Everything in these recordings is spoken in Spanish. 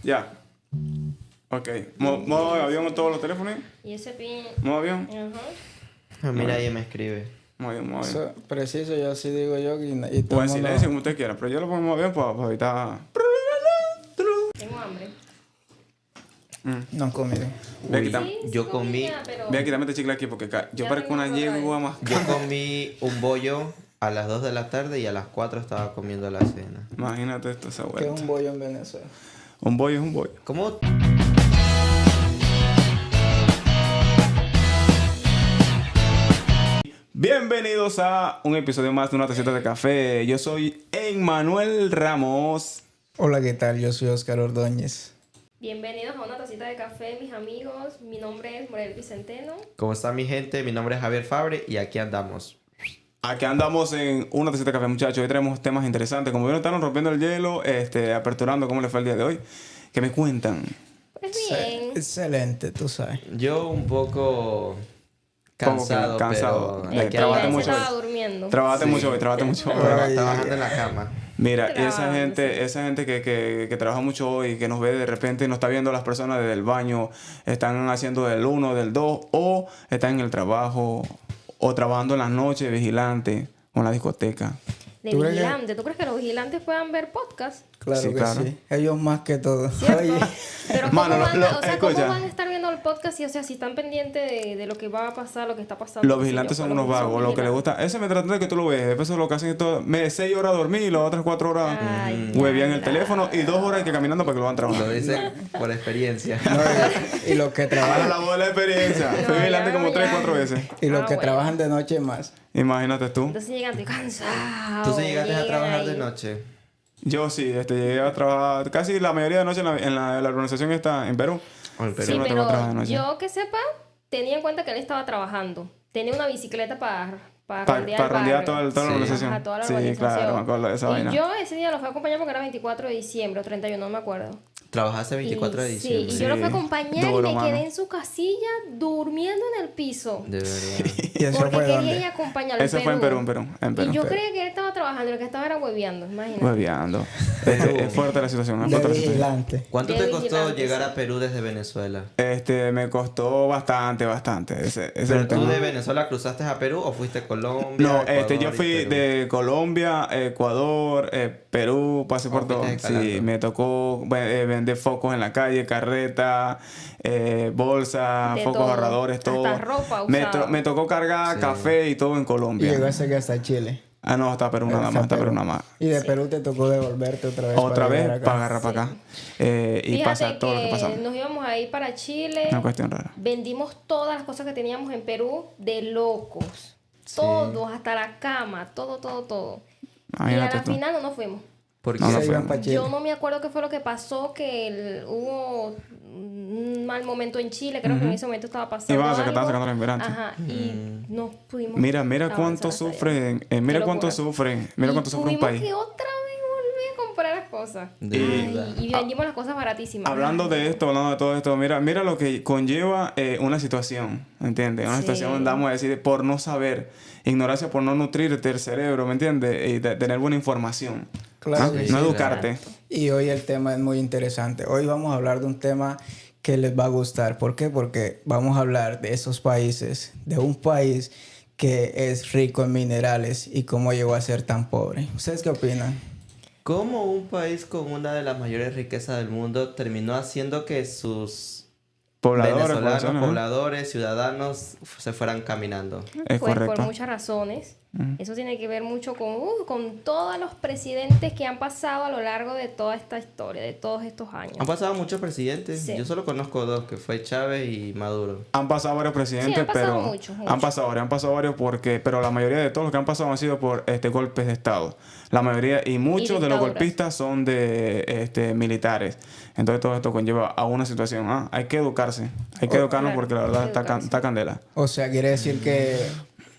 Ya. Ok. ¿Modo avión en todos los teléfonos? Y ese pin. ¿Modo avión? Ajá. Mira, ahí me escribe. Modo avión, modo avión. Eso, preciso, yo así digo yo y O todo en el mundo... silencio, como usted quiera. Pero yo lo pongo en modo avión para evitar... Tengo hambre. No han comido. Ve, Uy, quitamos. Sí, yo sí comí- comía, pero... Ve, quítame este chicle aquí porque yo Ya parezco tengo una hambre otra yegua vez. más. Yo comí un bollo a las 2 de la tarde y a las 4 estaba comiendo la cena. Imagínate esto, esa ¿Qué es vuelta. un bollo en Venezuela? Un bollo es un bollo. ¿Cómo? Bienvenidos a un episodio más de Una Tacita de Café. Yo soy Emmanuel Ramos. Hola, ¿qué tal? Yo soy Oscar Ordóñez. Bienvenidos a una tacita de café, mis amigos. Mi nombre es Morel Vicenteno. ¿Cómo está mi gente? Mi nombre es Javier Fabre y aquí andamos. Aquí andamos en Una Tacita de Café, muchachos. Hoy tenemos temas interesantes. Como vieron, están rompiendo el hielo, aperturando cómo les fue el día de hoy. ¿Qué me cuentan? Pues bien. Excelente, tú sabes. Yo un poco cansado, cansado. pero De aquí trabajar Iván andamos. se mucho. estaba durmiendo. Trabajate Sí. mucho hoy, trabajate mucho hoy. Ay, Trabajando en la cama. Mira, y esa Trabajando, gente que trabaja mucho hoy, que nos ve de repente y nos está viendo las personas desde el baño, están haciendo del 1, del 2, o están en el trabajo, o trabajando en las noches, vigilante, o en la discoteca. De ¿Tú crees que- vigilante. ¿Tú crees que los vigilantes puedan ver podcast? Claro Sí, que claro. sí. Ellos más que todo. ¿Cierto? Oye, Pero ¿cómo, Mano, van, ¿cómo escucha. van a estar viendo el podcast? Y, o sea, si están pendientes de lo que va a pasar, lo que está pasando. Los qué sé vigilantes yo, son por unos vagos, lo que les gusta. Ese me trata de que tú lo ves. Después lo que hacen es todo. 6 horas dormir y las otras 4 horas Ay, huevían el ya. teléfono y 2 horas que caminando para que lo van Lo trabajando. dicen por experiencia. no, y los que Ah, trabajan, la voz de la experiencia. Fui No, vigilante ya, como 3, ya. 4 veces. y los Ah, que bueno. trabajan de noche más. Imagínate tú. Entonces llegan estoy cansado. ¿Tú sí llegaste a llegan trabajar ahí. de noche? Yo sí, llegué a trabajar casi la mayoría de noche en la organización está en Perú. Ay, pero- Sí, no te pero voy a trabajar de noche. yo que sepa, tenía en cuenta que él estaba trabajando. Tenía una bicicleta para Pa- rondear pa el rondear barrio. toda la Sí. organización. Ajá, toda la Sí, organización. claro, me acuerdo de esa y vaina. yo ese día lo fui a acompañar porque era 24 de diciembre o 31, no me acuerdo. Trabajaste 24 de Y- diciembre. Sí, y yo lo fui a Sí, acompañar duro, y me mano. quedé en su casilla durmiendo en el piso. De verdad. ¿Y eso Porque fue quería dónde? ir a acompañarlo. Eso fue en Perú, en Perú. En Perú. Y yo en Perú. creía que él estaba trabajando y lo que estaba era hueveando, imagínate. Hueveando. Es fuerte la situación, es De fuerte la situación. vigilante. ¿Cuánto De te costó vigilante, llegar sí. a Perú desde Venezuela? Me costó bastante. Ese es ¿Pero el tú tema. de Venezuela cruzaste a Perú o fuiste a Colombia? No, Ecuador yo y fui Perú? de Colombia, Ecuador, Perú, pasé por Oh, todo. fuiste Sí, escalando. me tocó vender focos en la calle, carreta, bolsa, De focos todo. ahorradores, todo. Hasta ropa me, usaba. me tocó cargar Sí. café y todo en Y Colombia. llegaste aquí hasta Chile. Ah, no, hasta Perú nada Hasta más, hasta Perú Perú. nada más. Y de Perú te tocó devolverte otra vez. Otra para vez llegar acá. para agarrar para acá. Y Fíjate pasar todo lo que que pasamos. nos íbamos a ir para Chile. Una cuestión rara. Vendimos todas las cosas que teníamos en Perú de locos. Todos, hasta la cama, todo. Y a Imagínate la tú. final no nos fuimos. ¿Por qué? No, Se no iban fue. para Chile. Yo no me acuerdo qué fue lo que pasó, que hubo un mal momento en Chile, creo que en ese momento estaba pasando Iban a sacar- algo. estaban sacando la inmigrancia. Ajá, y no pudimos Mira avanzar cuánto hasta allá. sufren, Qué mira cuánto locura. sufren, mira Y cuánto sufre un tuvimos país. que otra vez volver a comprar las cosas. De verdad. Y vendimos las cosas baratísimas. Hablando de esto, hablando de todo esto, mira lo que conlleva una situación, ¿entiendes? Una Sí. situación donde vamos a decir por no saber, ignorancia por no nutrirte el cerebro, ¿me entiendes? Y tener buena información. Claro ¿Ah? que No sí. educarte. Y hoy el tema es muy interesante. Hoy vamos a hablar de un tema que les va a gustar. ¿Por qué? Porque vamos a hablar de esos países, de un país que es rico en minerales y cómo llegó a ser tan pobre. ¿Ustedes qué opinan? ¿Cómo un país con una de las mayores riquezas del mundo terminó haciendo que sus Pobladores, venezolanos, poblaciones, ¿eh? pobladores, ciudadanos se fueran caminando? Es Pues correcto. por muchas razones. Eso tiene que ver mucho con todos los presidentes que han pasado a lo largo de toda esta historia, de todos estos años. Han pasado muchos presidentes. Sí. Yo solo conozco dos, que fue Chávez y Maduro. Han pasado varios presidentes, Sí, han pasado pero muchos. han pasado varios porque, pero la mayoría de todos los que han pasado han sido por golpes de estado. La mayoría y muchos de los dictaduras. golpistas son de militares. Entonces todo esto conlleva a una situación. Hay que educarse, hay que educarnos claro, porque la hay verdad que educarse. está candela. O sea, quiere decir que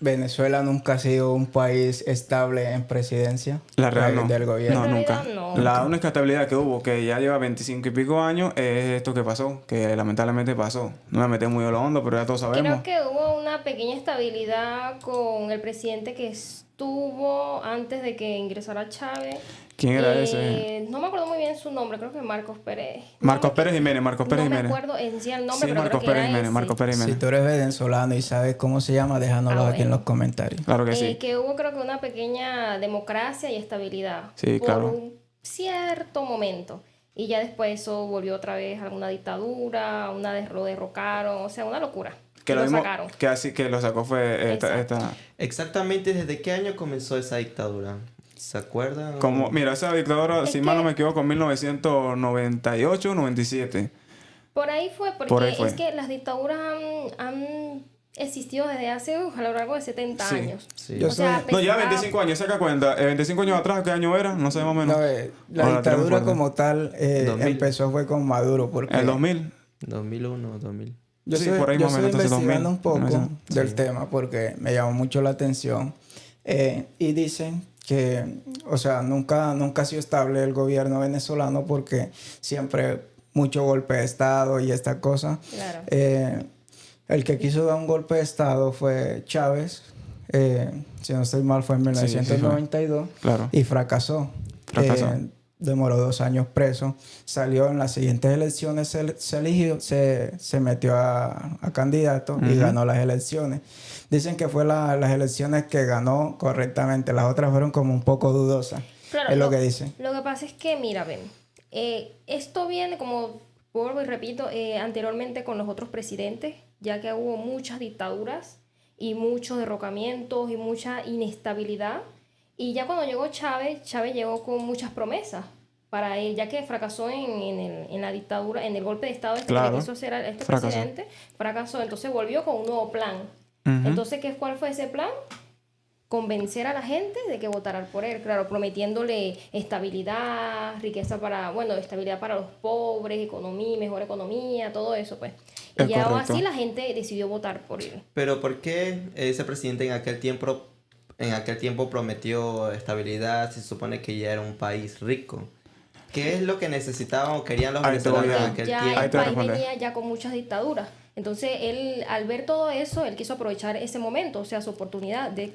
Venezuela nunca ha sido un país estable en presidencia La real no. del gobierno. No, En nunca. realidad, no. La única estabilidad que hubo, que ya lleva 25 y pico años, es esto que pasó, que lamentablemente pasó. No me metí muy a lo hondo, pero ya todos sabemos. Creo que hubo una pequeña estabilidad con el presidente que estuvo antes de que ingresara Chávez. ¿Quién era ese? No me acuerdo muy bien su nombre, creo que Marcos Pérez. Marcos Pérez Jiménez, Marcos Pérez No me Jiménez. acuerdo en sí el nombre, Sí, pero Marcos creo que Pérez era Jiménez, ese. Marcos Pérez Si Jiménez. tú eres venezolano y sabes cómo se llama, déjanoslo aquí en bueno. los comentarios. Claro que sí. Que hubo creo que una pequeña democracia y estabilidad Sí, por claro. un cierto momento. Y ya después eso volvió otra vez a una dictadura, lo derrocaron, o sea, una locura. Que Y lo mismo sacaron. que así que lo sacó fue Exacto. Exactamente, ¿desde qué año comenzó esa dictadura? ¿Se acuerdan? como, mira, esa dictadura, Es si mal no que- me equivoco, en 1998, 97. Por ahí fue, porque Por ahí fue. es que las dictaduras han existido desde hace a lo largo de 70 Sí. años. Sí. Yo O sea, soy- No, ya pesaba- 25 años, saca cuenta. 25 años atrás, ¿qué año era? No sé más o menos. No, la Ahora dictadura tenemos como tal 2000. empezó fue con Maduro porque El 2000. 2001, 2000. yo Sí, estoy, por ahí yo más o estoy menos, entonces, investigando 2000, un poco sí. del tema porque me llamó mucho la atención y dicen que, o sea, nunca ha sido estable el gobierno venezolano porque siempre mucho golpe de estado y esta cosa. Claro. El que quiso dar un golpe de estado fue Chávez, si no estoy mal fue en Sí, sí fue. 1992 Claro. y fracasó. Fracasó. Demoró 2 años preso. Salió en las siguientes elecciones, se eligió, se metió a candidato y Ujú. ganó las elecciones. Dicen que fue las elecciones que ganó correctamente. Las otras fueron como un poco dudosas. Claro, es lo que dicen. Lo que pasa es que, mira, ven, esto viene, como vuelvo y repito, anteriormente con los otros presidentes, ya que hubo muchas dictaduras y muchos derrocamientos y mucha inestabilidad. Y ya cuando llegó Chávez llegó con muchas promesas para él, ya que fracasó en la dictadura, en el golpe de estado Claro. que quiso hacer a este Fracasó. presidente, fracasó. Entonces volvió con un nuevo plan. Ujú. Entonces, ¿cuál fue ese plan? Convencer a la gente de que votaran por él, claro, prometiéndole estabilidad, riqueza estabilidad para los pobres, economía, mejor economía, todo eso, pues. Y Es ya correcto. así la gente decidió votar por él. Pero ¿por qué ese presidente en aquel tiempo prometió estabilidad? Se supone que ya era un país rico. ¿Qué es lo que necesitaban o querían los Ahí te voy venezolanos en a- aquel Ya tiempo? Ahí el te voy a país responder. venía ya con muchas dictaduras. Entonces, él, al ver todo eso, él quiso aprovechar ese momento, o sea, su oportunidad de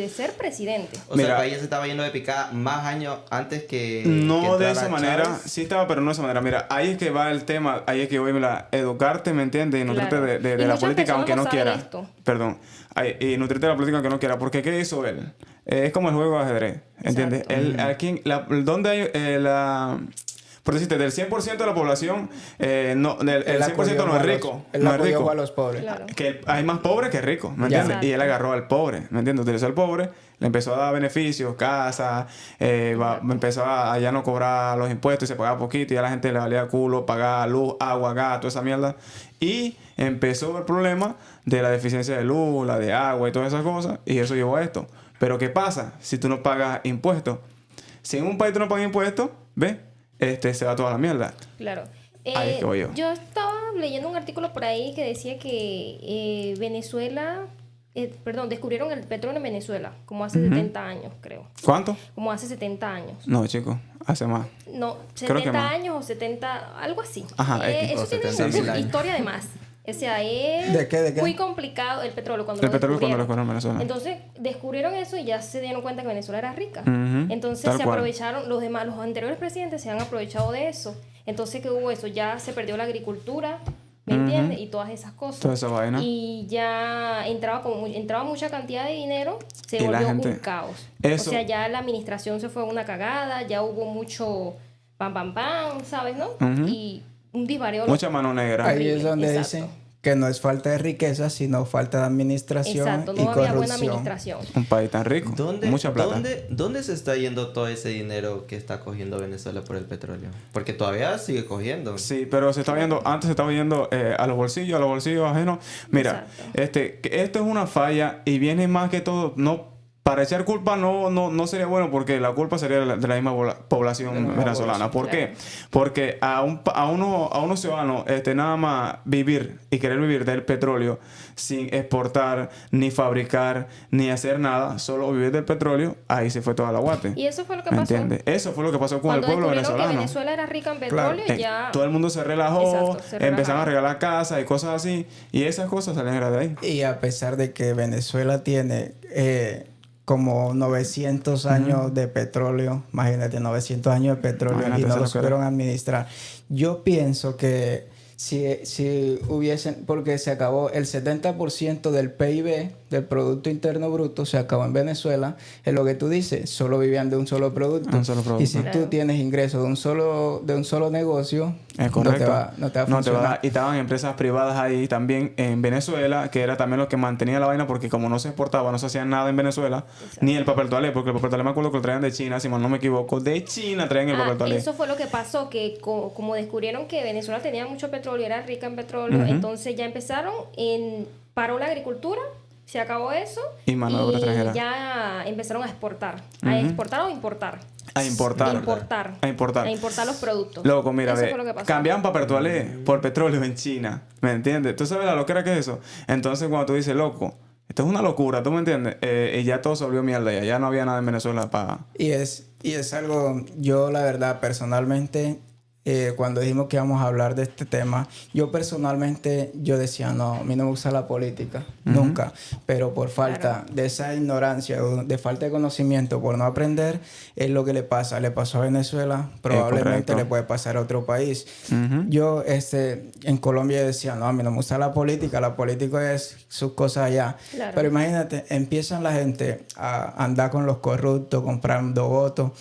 ser presidente. O sea, Mira. el país se estaba yendo de picada más años antes que No que de entrara esa manera, Chávez. sí estaba, pero no de esa manera. Mira, ahí es que va el tema, ahí es que voy a educarte, ¿me entiendes? Y nutrirte Claro. de Y la muchas política personas aunque no no saben quiera. esto. Perdón. Y nutrirte de la política aunque no quiera. Porque ¿qué hizo él? Es como el juego de ajedrez, ¿entiendes? Exacto. ¿Dónde hay la... Por decirte, del 100% de la población, el 100% no es rico. Él No es apoyó rico. a los pobres. Claro. Que hay más pobres que ricos, ¿me Ya. entiendes? Y él agarró al pobre, ¿me entiendes? Utilizó al pobre, le empezó a dar beneficios, casa, empezó a ya no cobrar los impuestos y se pagaba poquito y a la gente le valía culo pagar luz, agua, gas, toda esa mierda. Y empezó el problema de la deficiencia de luz, la de agua y todas esas cosas y eso llevó a esto. Pero ¿qué pasa si tú no pagas impuestos? Si en un país tú no pagas impuestos, ¿ves? Se va toda la mierda. Claro. Ahí es que voy yo. Yo estaba leyendo un artículo por ahí que decía que descubrieron el petróleo en Venezuela, como hace 70 años, creo. ¿Cuánto? Como hace 70 años. No, chicos, hace más. No, Creo que 70 más. años o 70, algo así. Ajá, Eso o tiene 70.000 años. historia de más. O sea, es ¿De qué? muy complicado el petróleo cuando El lo petróleo cuando lo descubrieron. descubrieron en Venezuela. Entonces descubrieron eso y ya se dieron cuenta que Venezuela era rica. Ujú, Entonces tal se cual. aprovecharon, los anteriores presidentes se han aprovechado de eso. Entonces, ¿qué hubo eso? Ya se perdió la agricultura, ¿me entiendes? Y todas esas cosas. Toda esa vaina. Y ya entraba mucha cantidad de dinero, se Y la volvió gente- un caos. Eso- O sea, ya la administración se fue una cagada, ya hubo mucho pam, ¿sabes, no? Ujú. Y un disbareo. Mucha mano negra. Ahí es donde Exacto. dicen que no es falta de riqueza, sino falta de administración Exacto, y no había buena corrupción. administración. Un país tan rico. Mucha plata. ¿Dónde se está yendo todo ese dinero que está cogiendo Venezuela por el petróleo? Porque todavía sigue cogiendo. Sí, pero se está viendo, antes se estaba viendo a los bolsillos ajenos. Mira, Exacto. esto es una falla y viene más que todo, no, para echar culpa no sería bueno porque la culpa sería de la misma población De la misma venezolana. ¿Por población, qué? Porque a unos ciudadanos nada más vivir y querer vivir del petróleo sin exportar, ni fabricar, ni hacer nada, solo vivir del petróleo, ahí se fue toda la guate. Y eso fue lo que ¿Me pasó. entiendes? Eso fue lo que pasó con Cuando el pueblo descubrieron que venezolano. Venezuela era rica en petróleo, Claro. ya... Todo el mundo se relajó, Exacto, se empezaron a relajaron. regalar casas y cosas así. Y esas cosas salían de ahí. Y a pesar de que Venezuela tiene como 900 años de petróleo. Imagínate, 900 años de petróleo Imagínate y no eso lo lo que era. supieron administrar. Yo pienso que si hubiesen, porque se acabó el 70% del PIB, del Producto Interno Bruto, se acabó en Venezuela. Es lo que tú dices, solo vivían de un solo producto. Un solo producto. Y si tú Claro. tienes ingresos de un solo negocio, Es correcto. no te va a No te va a funcionar. dar. Y estaban empresas privadas ahí también en Venezuela, que era también lo que mantenía la vaina, porque como no se exportaba, no se hacía nada en Venezuela, ni el papel toalé, porque el papel toalé me acuerdo que lo traían de China, si mal no me equivoco, de China traían el papel toalé. Eso fue lo que pasó, que como descubrieron que Venezuela tenía mucho petróleo, era rica en petróleo, entonces ya empezaron, paró la agricultura, se acabó eso, Y mano de obra extranjera. ya empezaron a exportar, a exportar o importar. A importar. Importar. A importar. A importar los productos. Loco, mira, Eso ve, fue lo que pasó. cambiaban papel toalé por petróleo en China, ¿me entiendes? ¿Tú sabes la locura que es eso? Entonces cuando tú dices, loco, esto es una locura, ¿tú me entiendes? Y ya todo se volvió mierda, ya no había nada en Venezuela para... Y es algo, yo la verdad, personalmente, cuando dijimos que íbamos a hablar de este tema, yo personalmente, yo decía, no, a mí no me gusta la política, nunca. Pero por falta de esa ignorancia, o de falta de conocimiento, por no aprender, es lo que le pasa. Le pasó a Venezuela, probablemente correcto. le puede pasar a otro país. Yo, en Colombia decía, no, a mí no me gusta la política es sus cosas allá. Claro. Pero imagínate, empiezan la gente a andar con los corruptos, comprando votos.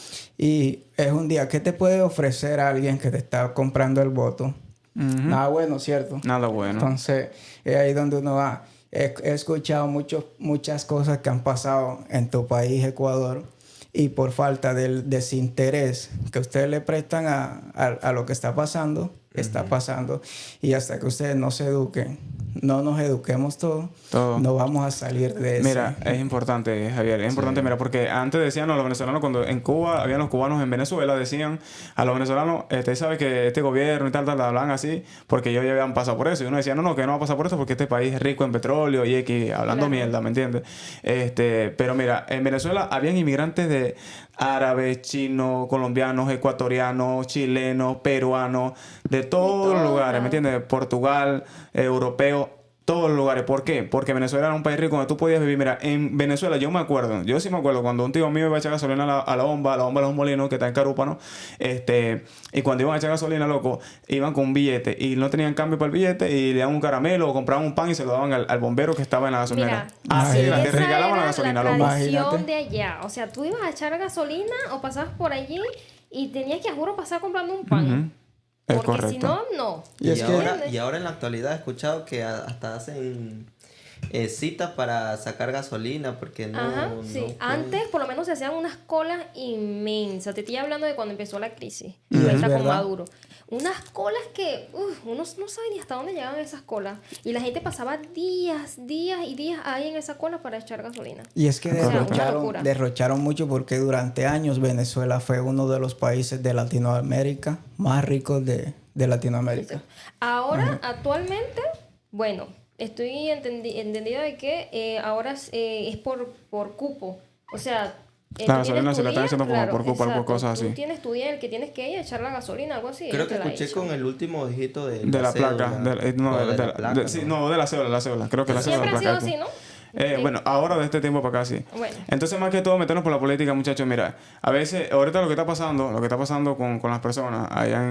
Y es un día, ¿qué te puede ofrecer alguien que te está comprando el voto? Nada bueno, ¿cierto? Nada bueno. Entonces, es ahí donde uno va. He escuchado muchas cosas que han pasado en tu país, Ecuador, y por falta del desinterés que ustedes le prestan a lo que está pasando, y hasta que ustedes no se eduquen, no nos eduquemos todos, no vamos a salir de eso. Mira, es importante, Javier, es importante, mira, porque antes decían los venezolanos, cuando en Cuba habían los cubanos en Venezuela, decían a los venezolanos, sabes que este gobierno y tal, hablan así, porque ellos ya habían pasado por eso. Y uno decía, no, que no va a pasar por eso, porque este país es rico en petróleo y X, hablando Claro. mierda, ¿me entiendes? Pero mira, en Venezuela habían inmigrantes de árabes, chinos, colombianos, ecuatorianos, chilenos, peruanos, de todos los lugares, ¿me entiendes? Portugal, europeo, todos los lugares. ¿Por qué? Porque Venezuela era un país rico donde tú podías vivir. Mira, en Venezuela yo sí me acuerdo cuando un tío mío iba a echar gasolina a la bomba de los molinos que está en Carúpano, y cuando iban a echar gasolina, loco, iban con un billete y no tenían cambio para el billete y le daban un caramelo o compraban un pan y se lo daban al bombero que estaba en la gasolinera. Mira, Así era, te esa regalaban la era gasolina, la loco. tradición Imagínate. de allá. O sea, tú ibas a echar gasolina o pasabas por allí y tenías que, a juro, pasar comprando un pan. Es Porque correcto. si no, no. Y es que- Y ahora en la actualidad he escuchado que hasta hacen citas para sacar gasolina porque no... Ajá, no sí. pueden. Antes por lo menos se hacían unas colas inmensas. Te estoy hablando de cuando empezó la crisis. Y es Ahorita con verdad. Maduro. Unas colas que uno no sabe ni hasta dónde llegaban esas colas. Y la gente pasaba días y días ahí en esa cola para echar gasolina. Y es que sea, una locura. derrocharon mucho porque durante años Venezuela fue uno de los países de Latinoamérica más ricos de Latinoamérica. Ahora, actualmente, bueno, estoy entendida de que ahora es por cupo. O sea, La tú gasolina tienes se tu la están día, haciendo como claro, por cupo, por exacto. cosas así. Tú tienes tu día en el que tienes que ir a echar la gasolina, algo así. Creo ellos que te la escuché echan. con el último dígito de De la placa. cédula. De la placa, sí, no, de la cédula. Creo que la cédula Siempre de ha la placa. sido así, ¿no? Bueno, ahora de este tiempo para acá sí. Bueno. Entonces, más que todo, meternos por la política, muchachos. Mira, a veces, ahorita lo que está pasando con las personas allá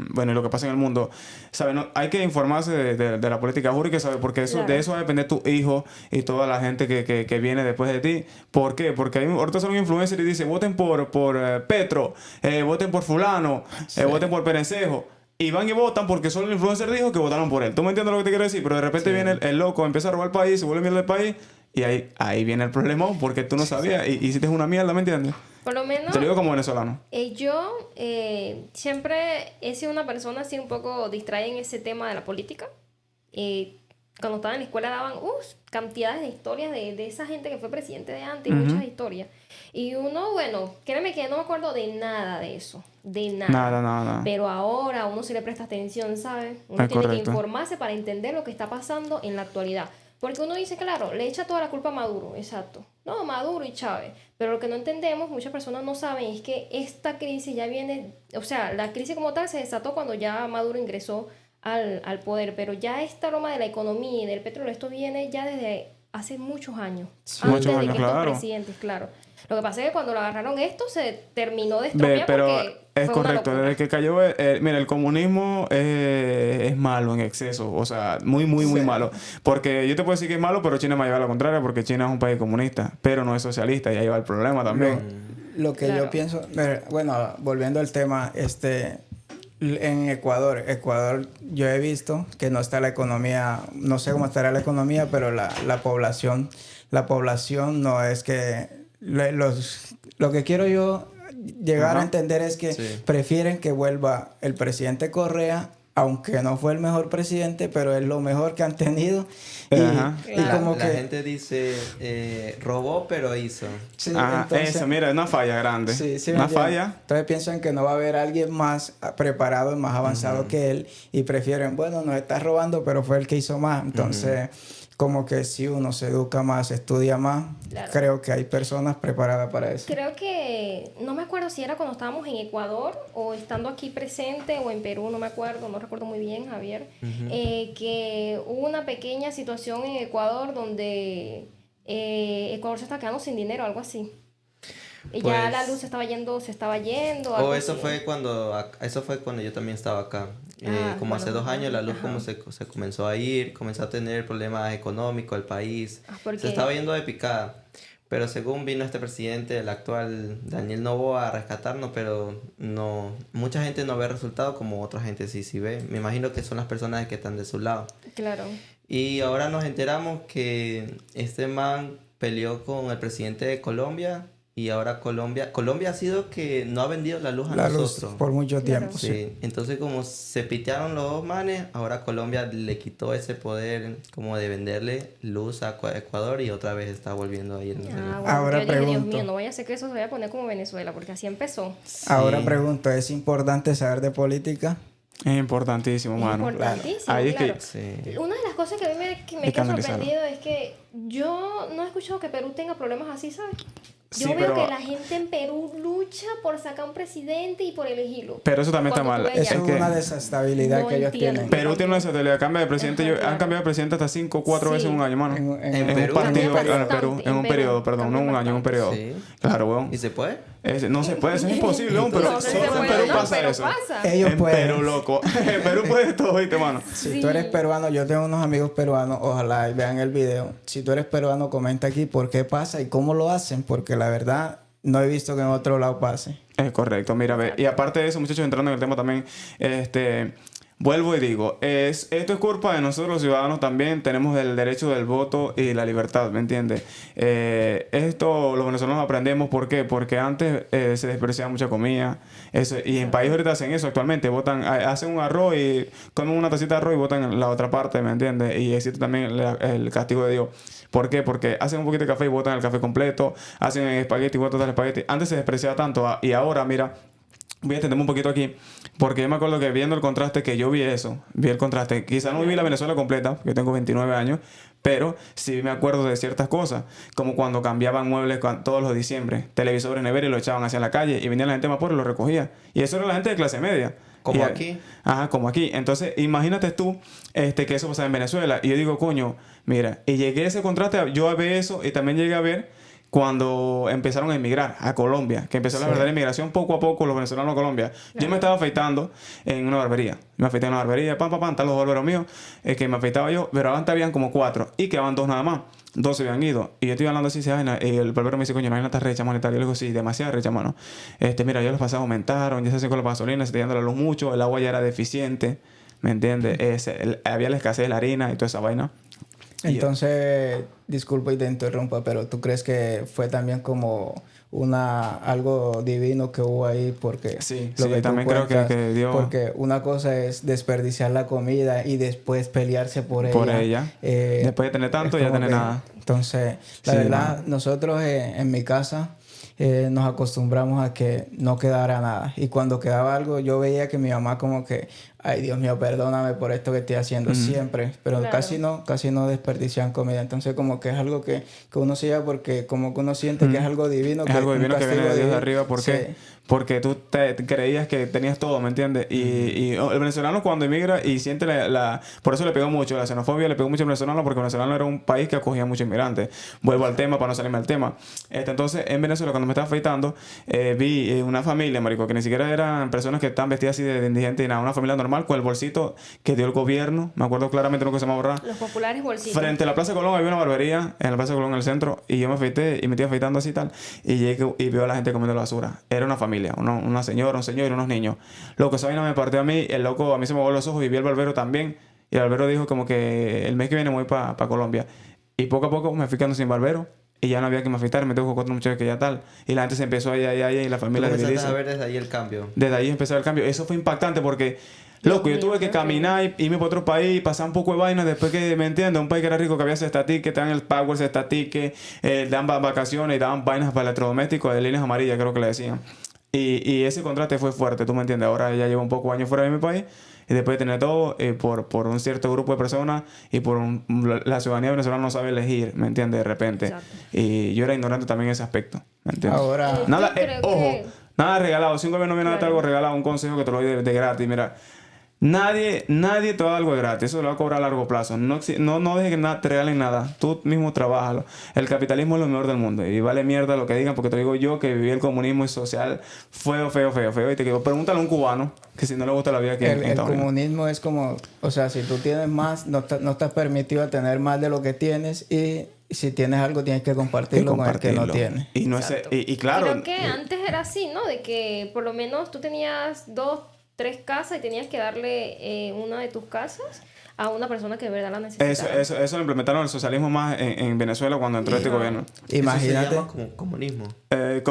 bueno, y lo que pasa en el mundo, ¿sabes? No, hay que informarse de la política, juro que sabe, porque Claro. de eso va a depender tu hijo y toda la gente que viene después de ti. ¿Por qué? Porque ahorita son influencers y dicen, voten por Petro, voten por fulano, voten por Perencejo. Y van y votan porque solo el influencer dijo que votaron por él. ¿Tú me entiendes lo que te quiero decir? Pero de repente viene el loco, empieza a robar el país, se vuelve mierda del país. Y ahí viene el problema porque tú no sabías y hiciste una mierda, ¿me entiendes? Por lo menos, Te lo digo como venezolano. yo siempre he sido una persona así un poco distraída en ese tema de la política. Cuando estaba en la escuela daban cantidades de historias de esa gente que fue presidente de antes, muchas historias. Y uno, bueno, créeme que no me acuerdo de nada de eso, de nada. Nada. Pero ahora a uno sí le presta atención, ¿sabes? Uno Es tiene que correcto. informarse para entender lo que está pasando en la actualidad. Porque uno dice, claro, le echa toda la culpa a Maduro, exacto. No, Maduro y Chávez. Pero lo que no entendemos, muchas personas no saben, es que esta crisis ya viene, o sea, la crisis como tal se desató cuando ya Maduro ingresó al poder. Pero ya esta broma de la economía y del petróleo, esto viene ya desde hace muchos años. Sí. Antes Muchos de años, que estos claro. presidentes, claro. Lo que pasa es que cuando lo agarraron esto se terminó de Ve, estropear pero porque es fue una correcto, locura. desde que cayó, mira, el comunismo es malo en exceso, o sea, muy, muy, muy Sí. malo. Porque yo te puedo decir que es malo, pero China me lleva a la contraria, porque China es un país comunista, pero no es socialista, y ahí va el problema también. Lo que Claro. yo pienso, bueno, volviendo al tema, en Ecuador yo he visto que no está la economía, no sé cómo estará la economía, pero la población no es que lo que quiero yo llegar Ajá. a entender es que Sí. prefieren que vuelva el presidente Correa, aunque no fue el mejor presidente, pero es lo mejor que han tenido. Ajá. Y Claro. como La que gente dice, robó pero hizo. sí, Ajá, entonces- eso, mira, es una falla grande. Sí, sí me Una entiendes. falla. Entonces piensan que no va a haber alguien más preparado y más avanzado que él y prefieren, bueno, nos está robando, pero fue el que hizo más. Entonces, como que si uno se educa más, estudia más, Claro. creo que hay personas preparadas para eso. Creo que, no me acuerdo si era cuando estábamos en Ecuador o estando aquí presente o en Perú, no me acuerdo, no recuerdo muy bien, Javier, que hubo una pequeña situación en Ecuador donde Ecuador se está quedando sin dinero, algo así. Y ya Pues- la luz se estaba yendo. O algo eso así. eso fue cuando yo también estaba acá. Como bueno, hace 2 años la luz ajá. como se comenzó a ir, comenzó a tener problemas económicos el país. porque- Se estaba yendo de picada. Pero según vino este presidente, el actual Daniel Noboa, a rescatarnos, pero no, mucha gente no ve resultados como otra gente sí ve. Me imagino que son las personas que están de su lado. Claro. Y ahora nos enteramos que este man peleó con el presidente de Colombia y ahora Colombia ha sido que no ha vendido la luz a La luz nosotros. por mucho Claro. tiempo, sí. Sí, entonces como se pitearon los dos manes, ahora Colombia le quitó ese poder como de venderle luz a Ecuador y otra vez está volviendo a ir. Ah, bueno, Ahora yo dije, Dios pregunto. mío, no vaya a ser que eso se vaya a poner como Venezuela, porque así empezó. Ahora Sí. pregunto, ¿es importante saber de política? Es importantísimo, Es mano. importantísimo, Ahí es que- claro. Sí. Una de las cosas que a mí que me Hay que queda analizarlo. sorprendido es que yo no he escuchado que Perú tenga problemas así, ¿sabes? Yo Sí, veo pero- que la gente en Perú lucha por sacar un presidente y por elegirlo. Pero eso también está Cuando mal. tú ves Eso ya- es que- una desestabilidad No que ellos entiendo. tienen. Perú tiene una desestabilidad, cambia de presidente. Ajá, Han claro. cambiado de presidente hasta 5 o 4 Sí. veces en un año, mano. En Perú un partido, cambian en Perú, bastante, en un en periodo, Perú perdón, no en un año, en un periodo. Sí. Claro, weón. ¿Y se puede? No se puede, eso es imposible, weón, pero No, sí se solo en puede, Perú no, pasa pero eso. pasa. Ellos En pueden. Perú, loco. En Perú puede todo, ¿viste, mano? Si Sí. tú eres peruano, yo tengo unos amigos peruanos, ojalá y vean el video. Si tú eres peruano, comenta aquí por qué pasa y cómo lo hacen, porque la verdad no he visto que en otro lado pase. Es correcto, mira, ve. Y aparte de eso, muchachos, entrando en el tema también, vuelvo y digo, esto es culpa de nosotros los ciudadanos también, tenemos el derecho del voto y la libertad, ¿me entiendes? Esto los venezolanos aprendemos, ¿por qué? Porque antes se despreciaba mucha comida, y en países ahorita hacen eso actualmente, hacen un arroz y comen una tacita de arroz y votan la otra parte, ¿me entiendes? Y existe también el castigo de Dios. ¿Por qué? Porque hacen un poquito de café y botan el café completo, hacen espagueti y botan el espagueti. Antes se despreciaba tanto y ahora, mira, voy a extenderme un poquito aquí, porque yo me acuerdo que viendo el contraste, que yo vi eso, vi el contraste. Quizá no viví la Venezuela completa, porque yo tengo 29 años, pero sí me acuerdo de ciertas cosas, como cuando cambiaban muebles todos los diciembre, televisores, nevera y lo echaban hacia la calle y venía la gente más pobre y lo recogía. Y eso era la gente de clase media. Como Y- aquí. Ajá, como aquí. Entonces, imagínate tú que eso pasaba en Venezuela. Y yo digo, coño, mira, y llegué a ese contraste, yo a ver eso y también llegué a ver cuando empezaron a emigrar a Colombia, que empezó la Sí. verdadera inmigración poco a poco los venezolanos a Colombia. Yo me estaba afeitando en una barbería. Me afeité en una barbería, pam, están los barberos míos, que me afeitaba yo, pero antes habían como 4 y quedaban 2 nada más. 2 se habían ido. Y yo estoy hablando así, y el barbero me dice, coño, la vaina está recha, mano, y tal. Y yo le digo, sí, demasiado recha, mano. Mira, ya los pasados aumentaron, ya se hacen con la gasolina, se está yendo la luz mucho, el agua ya era deficiente, ¿me entiendes? Había la escasez de la harina y toda esa vaina. Entonces, disculpa y te interrumpa, pero ¿tú crees que fue también como algo divino que hubo ahí? Porque Sí, lo sí, que tú también creo que Dios- Porque una cosa es desperdiciar la comida y después pelearse por Por ella. ella. Después de tener tanto, es ya como tener que- nada. Entonces, la Sí, verdad, mano. nosotros en mi casa nos acostumbramos a que no quedara nada. Y cuando quedaba algo, yo veía que mi mamá como que ay Dios mío, perdóname por esto que estoy haciendo siempre, pero Claro. casi no desperdician comida. Entonces como que es algo que uno se lleva porque como que uno siente que es algo divino. Es algo un divino que viene castigo de Dios de divino. arriba. ¿Por qué? Sí. Porque tú te creías que tenías todo, ¿me entiendes? Y el venezolano cuando emigra y siente por eso le pegó mucho, la xenofobia le pegó mucho al venezolano, porque el venezolano era un país que acogía muchos inmigrantes. Vuelvo al tema para no salirme del tema. Entonces, en Venezuela, cuando me estaba afeitando, vi una familia, marico, que ni siquiera eran personas que estaban vestidas así de indigentes y nada. Una familia normal con el bolsito que dio el gobierno. Me acuerdo claramente lo que se me va a borrar. Los populares bolsitos. Frente a la Plaza Colón había una barbería, en la Plaza Colón en el centro, y yo me afeité y me estoy afeitando así y tal, y llegué y veo a la gente comiendo la basura. Era una familia, una señora, un señor y unos niños. Loco, esa vaina me partió a mí, el loco a mí se me voló los ojos y vi al barbero también, y el barbero dijo como que el mes que viene me voy para Colombia. Y poco a poco me fui quedando sin barbero, y ya no había que me afeitar, me tengo con otros muchachos que ya tal. Y la gente se empezó ahí, y la Tú familia empezaste dividirse. a ver desde ahí el cambio. Desde ahí empezó el cambio. Eso fue impactante porque, Dios loco, yo mío, tuve que qué caminar y irme para otro país, pasar un poco de vaina después que, ¿me entiendes? Un país que era rico, que había cestatic, que te dan el power cestatic, que dan vacaciones y daban vainas para electrodomésticos, de líneas amarillas, creo que le decían. Y ese contraste fue fuerte, ¿tú me entiendes? Ahora ya llevo un poco de años fuera de mi país y después de tener todo por un cierto grupo de personas y la ciudadanía venezolana no sabe elegir, ¿me entiendes? De repente. Exacto. Y yo era ignorante también en ese aspecto, ¿me entiendes? Ahora, Nada, Yo creo ojo, que- nada regalado. Si un gobierno viene a darte Claro. algo regalado, un consejo que te lo doy de gratis. Mira, nadie te va a dar algo de gratis. Eso lo va a cobrar a largo plazo. No dejes que te regalen nada. Tú mismo trabájalo. El capitalismo es lo mejor del mundo. Y vale mierda lo que digan, porque te digo yo que viví el comunismo y social feo. Y te digo, pregúntale a un cubano que si no le gusta la vida aquí en el Estados Unidos. comunismo es como, o sea, si tú tienes más, no estás permitido tener más de lo que tienes, y si tienes algo tienes que compartirlo con el que no tiene. Y, no es, Exacto. y claro, Creo que antes era así, ¿no? De que por lo menos tú tenías 2, 3 casas y tenías que darle una de tus casas a una persona que de verdad la necesitaba. eso lo implementaron el socialismo más en Venezuela cuando entró este gobierno. Imagínate. Eso se llama como comunismo. El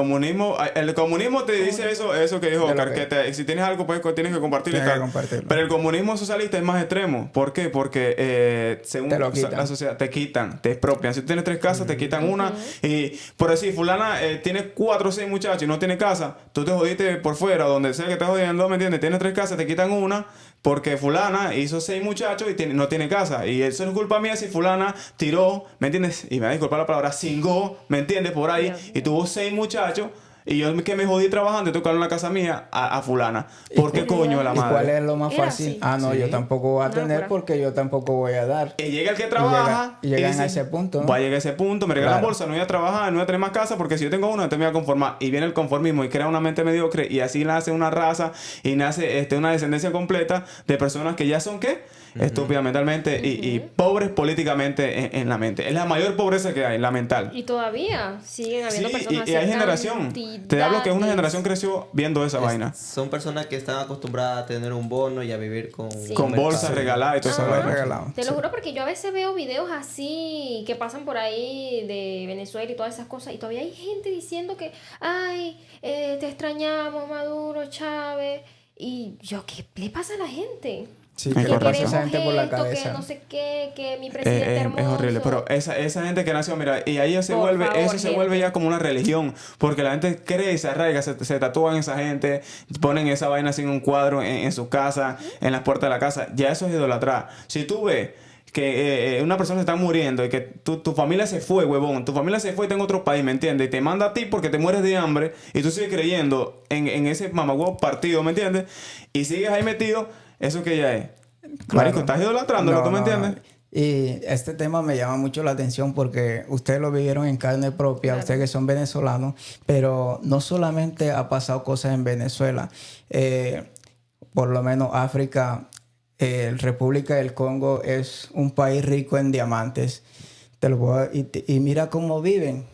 comunismo te dice eso que dijo De lo Oscar, que- que si tienes algo pues tienes que compartirlo y Tienes que tal. compartirlo. Pero el comunismo socialista es más extremo. ¿Por qué? Porque según Te lo quitan. la sociedad te quitan, te expropian. Si tú tienes 3 casas, te quitan una. Y por decir, fulana tiene 4 o 6 muchachos y no tiene casa, tú te jodiste por fuera, donde sea que estés jodiendo, ¿me entiendes? Tienes 3 casas, te quitan una. Porque fulana hizo 6 muchachos y no tiene casa. Y eso no es culpa mía si fulana tiró, ¿me entiendes? Y me va a disculpar la palabra, cingó, ¿me entiendes? Por ahí. Dios mío. Y tuvo 6 muchachos. Y yo que me jodí trabajando y tocaron la casa mía a fulana. ¿Por qué coño de la ¿Y cuál madre? es lo más Era fácil? así. Ah, no, Sí. yo tampoco voy a Una tener locura. porque yo tampoco voy a dar. Y llega el que trabaja. y llegan dice, a ese punto, ¿no? Va a llegar a ese punto, me regalan Claro. bolsa, no voy a trabajar, no voy a tener más casa porque si yo tengo una, entonces me voy a conformar. Y viene el conformismo y crea una mente mediocre y así nace una raza y nace una descendencia completa de personas que ya son, ¿qué? Estúpidas mentalmente y pobres políticamente en la mente. Es la mayor pobreza que hay, la mental. Y todavía siguen habiendo Sí, personas y hay así, generación. Te hablo que una generación creció viendo esa vaina. Son personas que están acostumbradas a tener un bono y a vivir con... Sí. Con un bolsas mercado. regaladas y todo eso. Ajá. vaina. Regalado. Te lo Sí. juro porque yo a veces veo videos así que pasan por ahí de Venezuela y todas esas cosas y todavía hay gente diciendo que, ay, te extrañamos, Maduro, Chávez. Y yo, ¿qué le pasa a la gente? Sí, Es que Que correcto. pasa esa queremos gente por la esto, que cabeza. no sé qué, que mi presidente Es hermoso. horrible, pero esa gente que nació, mira, y ahí se Por vuelve, favor, eso se gente. vuelve ya como una religión, porque la gente cree y se arraiga, se tatúan esa gente, ponen esa vaina así en un cuadro en su casa, en las puertas de la casa, ya eso es idolatrar. Si tú ves que una persona se está muriendo y que tu familia se fue, huevón, tu familia se fue y está en otro país, ¿me entiendes? Y te manda a ti porque te mueres de hambre y tú sigues creyendo en ese mamagüevo partido, ¿me entiendes? Y sigues ahí metido, ¿eso que ya es? Claro. Marico, estás idolatrándolo, ¿tú me entiendes? Y este tema me llama mucho la atención porque ustedes lo vivieron en carne propia, Claro. ustedes que son venezolanos, pero no solamente ha pasado cosas en Venezuela, por lo menos África, República del Congo es un país rico en diamantes. Y mira cómo viven.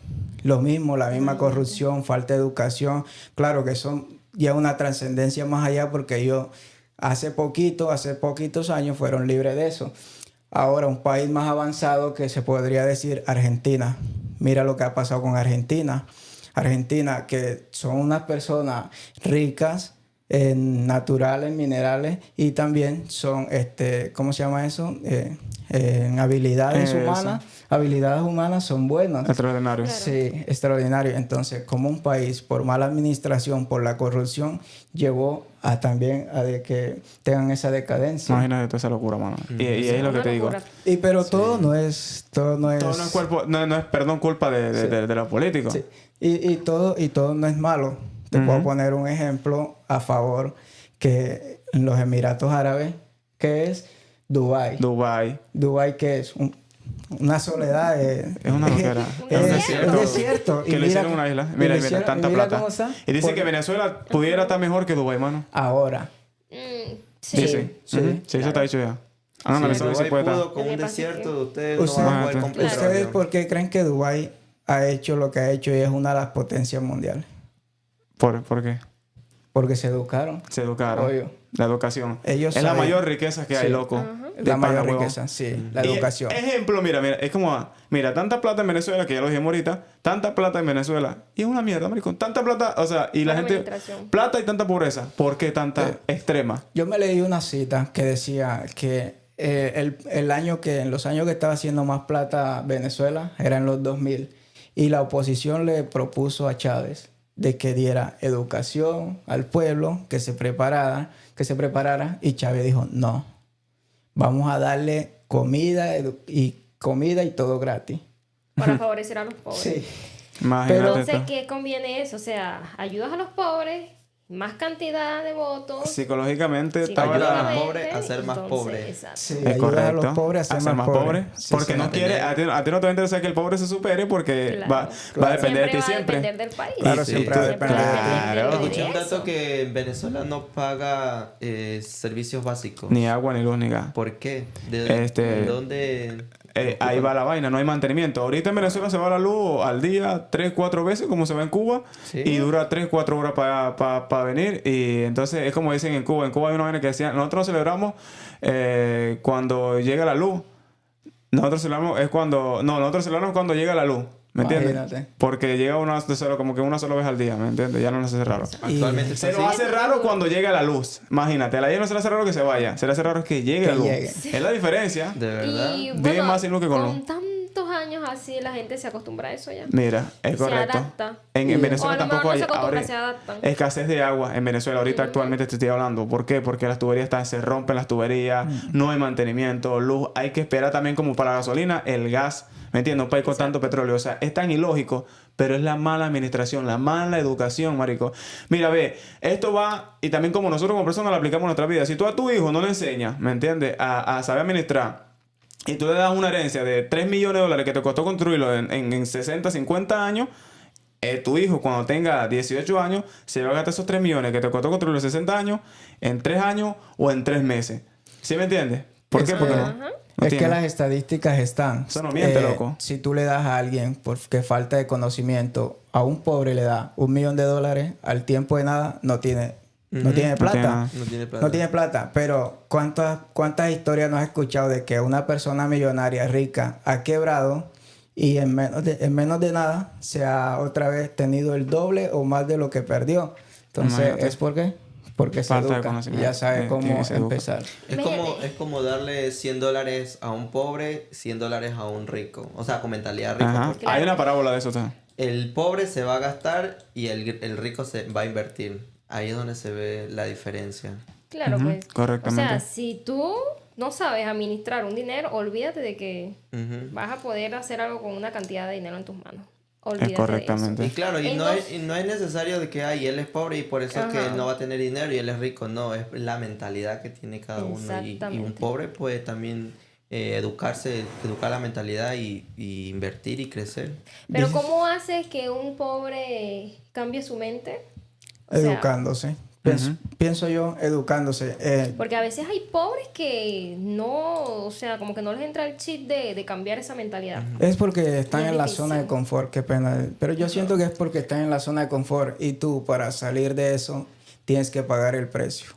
Lo mismo, la misma corrupción, falta de educación. Claro que son ya una trascendencia más allá porque ellos hace poquitos años fueron libres de eso. Ahora, un país más avanzado que se podría decir Argentina. Mira lo que ha pasado con Argentina. Argentina, que son unas personas ricas, naturales, minerales, y también son, ¿cómo se llama eso? En habilidades Eso. humanas. Habilidades humanas son buenas. Extraordinario. Claro. Sí, extraordinario. Entonces, como un país, por mala administración, por la corrupción, llevó a también a de que tengan esa decadencia. Imagínate toda esa locura, mano. Y es lo que Una te digo. locura. Pero todo no es... Todo no es perdón, culpa de los políticos. Sí. Y todo no es malo. Te puedo poner un ejemplo a favor, que en los Emiratos Árabes, que es Dubái. Dubái, que es una soledad. Es una loquera. Es desierto. Que le hicieron una isla. Mira, tanta mira plata. cómo está. Y dice que Venezuela pudiera estar mejor que Dubái, mano. Ahora. Sí. Sí. Sí, eso está dicho ya. Han Si analizado si Dubái puede pudo estar. con un Desde desierto, ustedes no Usted- van a poder Ajá, completar. ¿Ustedes avión. por qué creen que Dubái ha hecho lo que ha hecho y es una de las potencias mundiales? ¿Por qué? Porque se educaron. Se educaron. Obvio. La educación. Ellos es la saben- mayor riqueza que hay, Sí. loco. La De mayor pana, huevón. riqueza, sí. La Y educación. Ejemplo, mira, es como, mira, tanta plata en Venezuela, que ya lo dijimos ahorita, tanta plata en Venezuela, y es una mierda, maricón. Tanta plata, o sea, y la Mala gente, administración. plata y tanta pobreza. ¿Por qué tanta extrema? Yo me leí una cita que decía que en los años que estaba haciendo más plata Venezuela era en los 2000, y la oposición le propuso a Chávez de que diera educación al pueblo, que se preparara, y Chávez dijo, no, vamos a darle comida y todo gratis. Para favorecer a los pobres. Sí. Imagínate Entonces, esto. ¿qué conviene eso? O sea, ayudas a los pobres, más cantidad de votos. Psicológicamente Sí, estaba ayuda a los la... pobres a ser más pobres. Exacto. Sí, Es ayudas a correcto. los pobres a ser más pobres. Sí, porque sí. no quiere, a ti no te va a interesar que el pobre se supere porque Claro. va a depender de ti Va a siempre. depender del país. Claro, Sí, siempre sí. va a depender de ti. Claro. Escuché un de dato eso. que en Venezuela no paga servicios básicos. Ni agua, ni luz, ni gas. ¿Por qué? Este- ¿Dónde? Ahí va la vaina, no hay mantenimiento. Ahorita en Venezuela se va la luz al día 3-4 veces, como se va en Cuba, Sí. y dura 3-4 horas para venir. Y entonces es como dicen en Cuba. En Cuba hay una vaina que decía, nosotros celebramos cuando llega la luz. Nosotros celebramos cuando llega la luz. ¿Me entiendes? Imagínate. Porque llega como que una sola vez al día, ¿me entiendes? Ya no nos hace raro. Actualmente Se está nos así. hace raro cuando llega la luz. Imagínate, a la no se le hace raro que se vaya. Se le hace raro que llegue Que la luz. llegue. Es la diferencia. De verdad. Y Vive bueno, más sin luz que con con luz. tantos años así, la gente se acostumbra a eso ya. Mira, es Se correcto. adapta. En O a Venezuela lo mejor tampoco no hay se acostumbra, ahora se adaptan. escasez de agua. En Venezuela ahorita actualmente te estoy hablando. ¿Por qué? Porque las tuberías se rompen las tuberías, no hay mantenimiento, luz. Hay que esperar también como para la gasolina, el gas. ¿Me entiendes? Un país con tanto petróleo. O sea, es tan ilógico, pero es la mala administración, la mala educación, marico. Mira, ve, esto va, y también como nosotros como personas lo aplicamos en nuestra vida. Si tú a tu hijo no le enseñas, ¿me entiendes? A saber administrar, y tú le das una herencia de 3 millones de dólares que te costó construirlo en 60, 50 años, tu hijo cuando tenga 18 años se va a gastar esos 3 millones que te costó construirlo en 60 años, en 3 años o en 3 meses. ¿Sí me entiendes? ¿Por qué? Porque Ajá. no Es que tiene. las estadísticas están. Eso no miente, loco. Si tú le das a alguien porque falta de conocimiento, a un pobre le da $1 millón, al tiempo de nada no tiene plata. nada. No tiene plata. No tiene plata. Pero ¿cuántas historias no has escuchado de que una persona millonaria, rica, ha quebrado y en menos de nada se ha otra vez tenido el doble o más de lo que perdió? Entonces, Imagínate. ¿es por qué? Porque se Falta de educa y conocimiento. ya sabe Tiene cómo que se educa. empezar. Imagínate. Es como darle $100 a un pobre, $100 a un rico. O sea, con mentalidad rica. Ajá. Porque Hay una parábola de eso también. el pobre se va a gastar y el rico se va a invertir. Ahí es donde se ve la diferencia. Claro, Ujú, pues. correctamente. O sea, si tú no sabes administrar un dinero, olvídate de que Ujú. vas a poder hacer algo con una cantidad de dinero en tus manos. Olvídate correctamente. Y claro, Entonces- no es necesario de que él es pobre y por eso es que Ajá. él no va a tener dinero y él es rico. No, es la mentalidad que tiene cada uno. Y un Exactamente. pobre puede también educar la mentalidad y invertir y crecer. de eso. Pero ¿cómo hace que un pobre cambie su mente? O sea, Educándose. Pienso yo, educándose. porque a veces hay pobres que no, o sea, como que no les entra el chip de cambiar esa mentalidad. Es porque están Es en la difícil. zona de confort, qué pena. Pero yo siento que es porque están en la zona de confort y tú para salir de eso tienes que pagar el precio.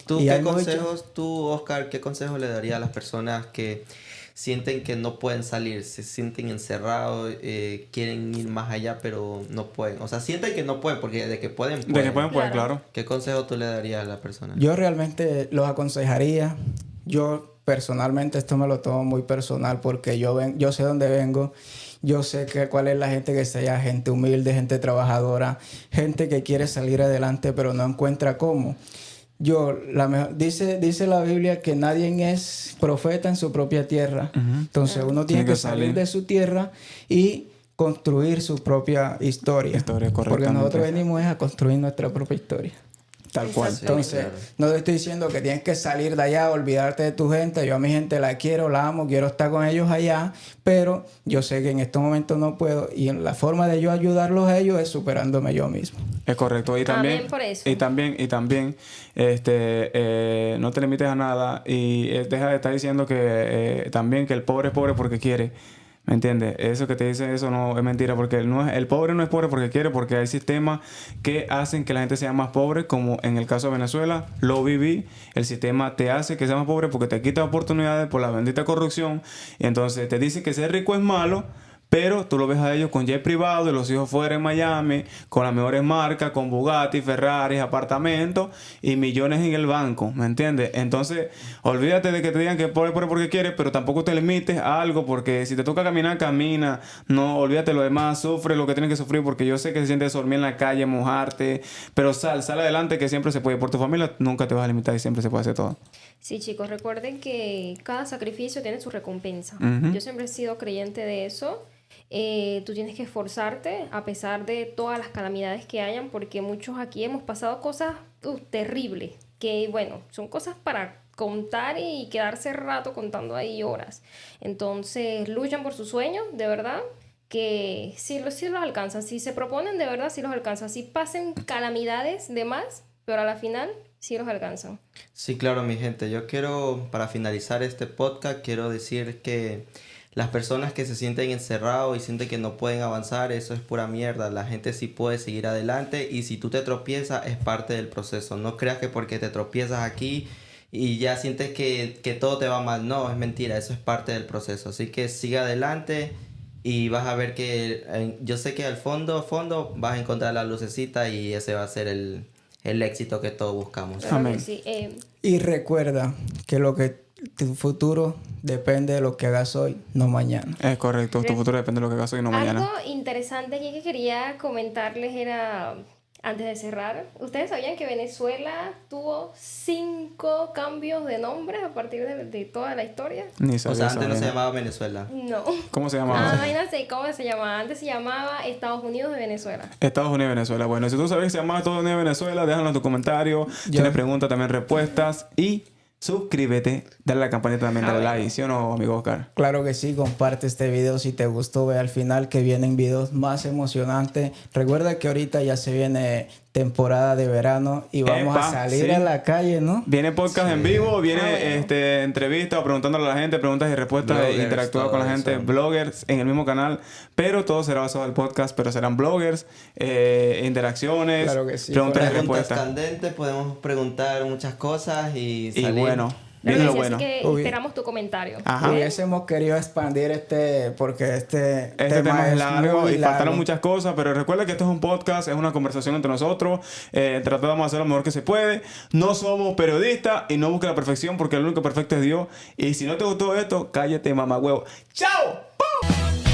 ¿Tú Y qué hay mucho- consejos, Oscar, qué consejos le darías a las personas que sienten que no pueden salir, se sienten encerrados, quieren ir más allá, pero no pueden. O sea, sienten que no pueden, porque de que pueden, De que pueden, Claro. claro. ¿Qué consejo tú le darías a la persona? Yo realmente los aconsejaría. Yo personalmente esto me lo tomo muy personal porque yo sé dónde vengo. Yo sé cuál es la gente que está allá, gente humilde, gente trabajadora, gente que quiere salir adelante pero no encuentra cómo. Dice la Biblia que nadie es profeta en su propia tierra. Entonces uno tiene que salir de su tierra y construir su propia historia. Porque correctamente. nosotros venimos a construir nuestra propia historia. Tal cual. Sí, Entonces, claro. no te estoy diciendo que tienes que salir de allá, olvidarte de tu gente. Yo a mi gente la quiero, la amo, quiero estar con ellos allá, pero yo sé que en estos momentos no puedo y la forma de yo ayudarlos a ellos es superándome yo mismo. Es correcto. Y también, Amén por eso. y también, no te limites a nada y deja de estar diciendo que también que el pobre es pobre porque quiere. ¿Me entiendes? Eso que te dice eso no es mentira, porque el pobre no es pobre porque quiere, porque hay sistemas que hacen que la gente sea más pobre, como en el caso de Venezuela, lo viví. El sistema te hace que seas más pobre porque te quita oportunidades por la bendita corrupción. Y entonces te dice que ser rico es malo, pero tú lo ves a ellos con jet privado y los hijos fuera en Miami, con las mejores marcas, con Bugatti, Ferrari, apartamentos y millones en el banco, ¿me entiendes? Entonces, olvídate de que te digan que pobre porque quieres, pero tampoco te limites a algo, porque si te toca caminar, camina. No, olvídate lo demás, sufre lo que tienes que sufrir, porque yo sé que se siente dormir en la calle, mojarte, pero sal adelante que siempre se puede. Por tu familia nunca te vas a limitar y siempre se puede hacer todo. Sí, chicos, recuerden que cada sacrificio tiene su recompensa. Yo siempre he sido creyente de eso. Tú tienes que esforzarte a pesar de todas las calamidades que hayan, porque muchos aquí hemos pasado cosas terribles, que bueno, son cosas para contar y quedarse rato contando ahí horas. Entonces, luchan por sus sueños, de verdad, que sí los alcanzan. Si se proponen, de verdad, sí los alcanzan. Si pasen calamidades de más, pero a la final sí los alcanzan. Sí, claro, mi gente. Yo quiero, para finalizar este podcast, quiero decir que las personas que se sienten encerrados y sienten que no pueden avanzar, eso es pura mierda. La gente sí puede seguir adelante y si tú te tropiezas es parte del proceso. No creas que porque te tropiezas aquí y ya sientes que todo te va mal. No, es mentira, eso es parte del proceso. Así que sigue adelante y vas a ver que yo sé que al fondo vas a encontrar la lucecita y ese va a ser el éxito que todos buscamos. Claro Amén. que sí. Y recuerda que tu futuro depende de lo que hagas hoy, no mañana. Es correcto. Tu futuro depende de lo que hagas hoy y no mañana. Algo interesante aquí que quería comentarles era, antes de cerrar, ¿ustedes sabían que Venezuela tuvo 5 cambios de nombre a partir de toda la historia? Ni O sabía sea, esa antes no se vaina. llamaba Venezuela. No. ¿Cómo se llamaba? Imagínate cómo se llamaba. Antes se llamaba Estados Unidos de Venezuela. Estados Unidos y Venezuela. Bueno, si tú sabes que se llama Estados Unidos y Venezuela, déjalo en tu comentario. Tienes preguntas, también respuestas. Y suscríbete, dale a la campanita también, dale like. ¿Sí o no, amigo Oscar? Claro que sí, comparte este video si te gustó, ve al final que vienen videos más emocionantes. Recuerda que ahorita ya se viene temporada de verano y vamos a salir sí. a la calle, ¿no? Viene podcast en vivo, viene bueno. entrevistas o preguntándole a la gente, preguntas y respuestas, Bloggers, interactuando con la todo gente, eso. bloggers en el mismo canal, pero todo será basado en el podcast, pero serán bloggers, interacciones, Claro que sí, preguntas y Preguntas respuestas. candentes, podemos preguntar muchas cosas y Y salir. bueno, Claro viene que lo sí, bueno. así que Uy. esperamos tu comentario. Ajá. Hubiésemos querido expandir porque este Tema es largo muy y faltaron largo. muchas cosas, pero recuerda que esto es un podcast, es una conversación entre nosotros. Tratamos de hacer lo mejor que se puede. No somos periodistas y no busques la perfección porque el único perfecto es Dios. Y si no te gustó esto, cállate, mamá huevo. ¡Chao! ¡Pum!